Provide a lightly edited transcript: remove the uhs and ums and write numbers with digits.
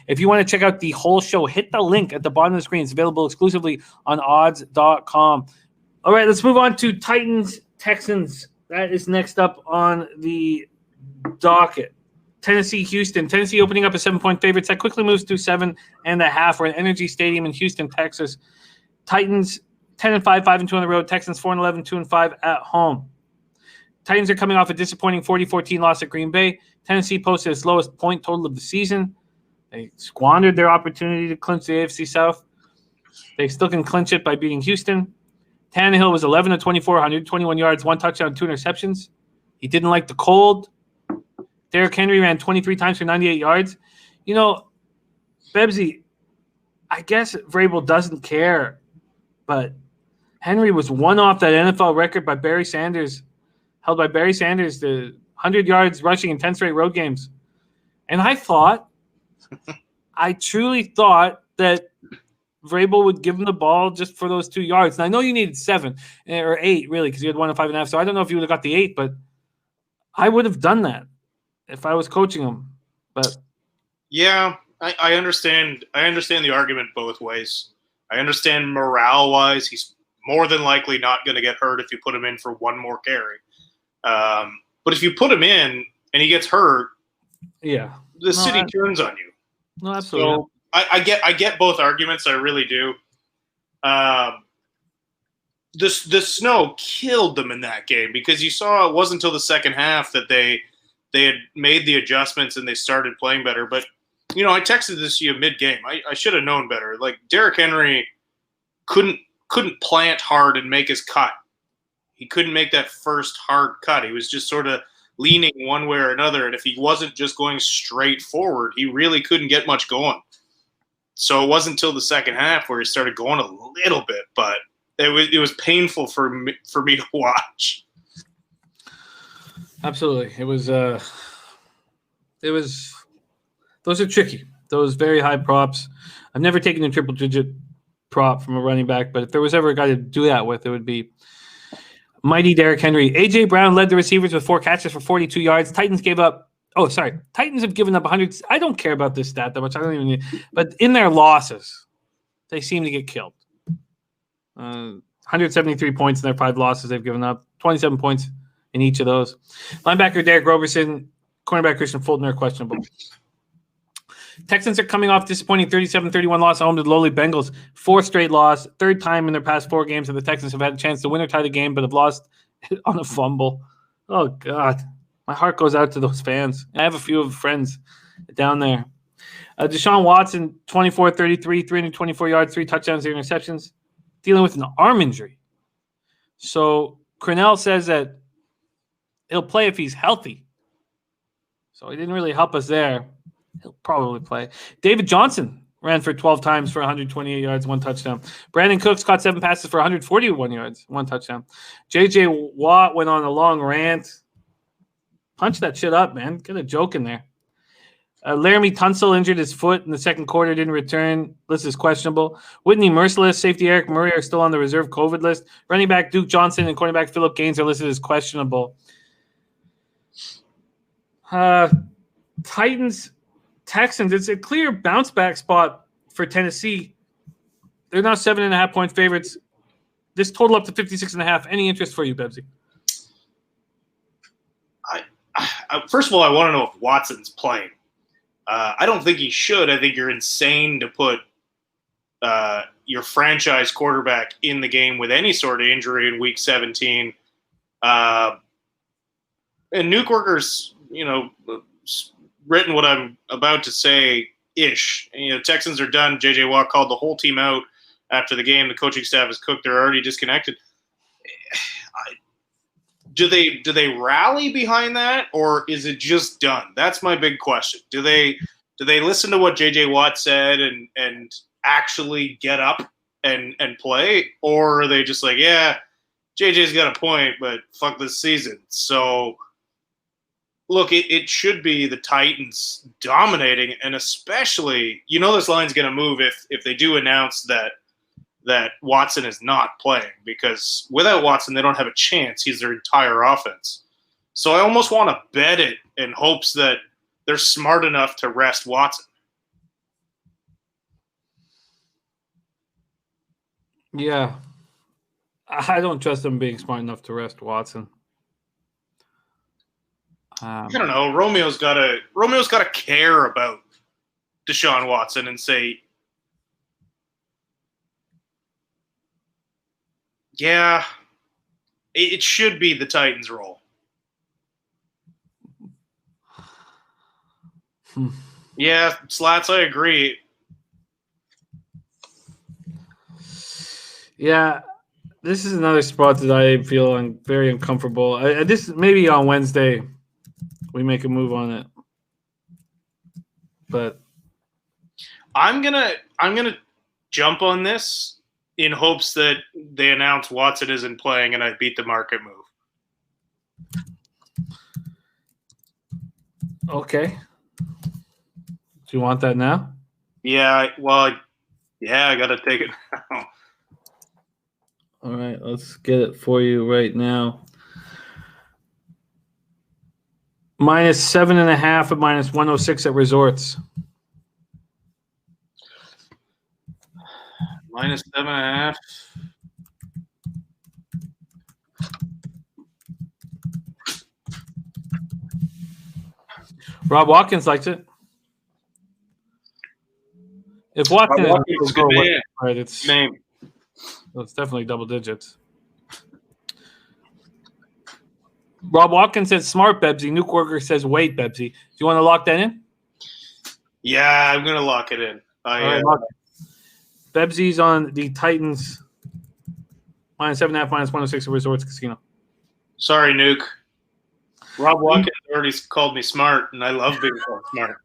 If you want to check out the whole show, hit the link at the bottom of the screen. It's available exclusively on odds.com. All right, let's move on to Texans. That is next up on the docket. Tennessee, Houston. Tennessee opening up a 7-point favorite. That quickly moves to 7.5. We're at NRG Stadium in Houston, Texas. Titans 10-5, 5-2 on the road. Texans 4-11, 2-5 at home. Titans are coming off a disappointing 40-14 loss at Green Bay. Tennessee posted its lowest point total of the season. They squandered their opportunity to clinch the AFC South. They still can clinch it by beating Houston. Tannehill was 11-24, 121 yards, 1 touchdown, 2 interceptions. He didn't like the cold. Derrick Henry ran 23 times for 98 yards. You know, Bebsy, I guess Vrabel doesn't care, but Henry was one off that NFL record by Barry Sanders, held by Barry Sanders, the 100 yards rushing in 10 straight road games. And I truly thought that Vrabel would give him the ball just for those 2 yards. And I know you needed 7 or 8, really, because you had 1 and 5.5. So I don't know if you would have got the 8, but I would have done that if I was coaching him. But yeah, I understand. I understand the argument both ways. I understand morale-wise, he's more than likely not going to get hurt if you put him in for 1 more carry. But if you put him in and he gets hurt, the city turns on you. No, absolutely. So I get both arguments. I really do. The snow killed them in that game because you saw it wasn't until the second half that they had made the adjustments and they started playing better. But, you know, I texted this to you mid-game. I should have known better. Like, Derrick Henry couldn't plant hard and make his cut. He couldn't make that first hard cut. He was just sort of leaning one way or another. And if he wasn't just going straight forward, he really couldn't get much going. So it wasn't until the second half where he started going a little bit, but it was painful for me to watch. Absolutely. It was those are tricky. Those very high props. I've never taken a triple digit prop from a running back, but if there was ever a guy to do that with, it would be mighty Derrick Henry. A.J. Brown led the receivers with 4 catches for 42 yards. Titans have given up 100. I don't care about this stat that much. I don't even. But in their losses, they seem to get killed. 173 points in their 5 losses they've given up. 27 points in each of those. Linebacker Derek Roberson, cornerback Christian Fulton are questionable. Texans are coming off disappointing 37-31 loss at home to the lowly Bengals. 4th straight loss. 3rd time in their past 4 games that the Texans have had a chance to win or tie the game, but have lost on a fumble. Oh, God. My heart goes out to those fans. I have a few of friends down there. Deshaun Watson, 24-33, 324 yards, 3 touchdowns, 3 interceptions, dealing with an arm injury. So Crennel says that he'll play if he's healthy. So he didn't really help us there. He'll probably play. David Johnson ran for 12 times for 128 yards, 1 touchdown. Brandon Cooks caught 7 passes for 141 yards, 1 touchdown. J.J. Watt went on a long rant. Punch that shit up, man. Get a joke in there. Laramie Tunsil injured his foot in the second quarter, didn't return. List is questionable. Whitney Merciless, safety Eric Murray are still on the reserve COVID list. Running back Duke Johnson and cornerback Phillip Gaines are listed as questionable. Titans, Texans, it's a clear bounce back spot for Tennessee. They're now 7.5-point favorites. This total up to 56.5. Any interest for you, Bebsy? First of all, I want to know if Watson's playing. I don't think he should. I think you're insane to put your franchise quarterback in the game with any sort of injury in Week 17. And Newkirker's, written what I'm about to say-ish. Texans are done. J.J. Watt called the whole team out after the game. The coaching staff is cooked. They're already disconnected. Do they rally behind that, or is it just done? That's my big question. Do they listen to what J.J. Watt said and actually get up and play, or are they just like, yeah, J.J.'s got a point, but fuck this season? So, look, it should be the Titans dominating, and especially, this line's going to move if they do announce that Watson is not playing, because without Watson, they don't have a chance. He's their entire offense. So I almost want to bet it in hopes that they're smart enough to rest Watson. Yeah. I don't trust them being smart enough to rest Watson. I don't know. Romeo's gotta care about Deshaun Watson and say, yeah, it should be the Titans' role. Yeah, Slats, I agree. Yeah, this is another spot that I feel very uncomfortable. This maybe on Wednesday we make a move on it, but I'm gonna jump on this in hopes that they announce Watson isn't playing and I beat the market move. okay. Do you want that now? Yeah, well, yeah, I gotta take it now. All right, let's get it for you right now. -7.5 at -106 at Resorts. -7.5. Rob Watkins likes it. If Watson is good man. right, it's Name. It's definitely double digits. Rob Watkins says smart, Bebsy. Nuke Worker says wait, Bebsy. Do you want to lock that in? Yeah, I'm gonna lock it in. All right, Bebsy's on the Titans -7.5, -106 at Resorts Casino. Sorry, Nuke. Rob Watkins already called me smart, and I love being called smart.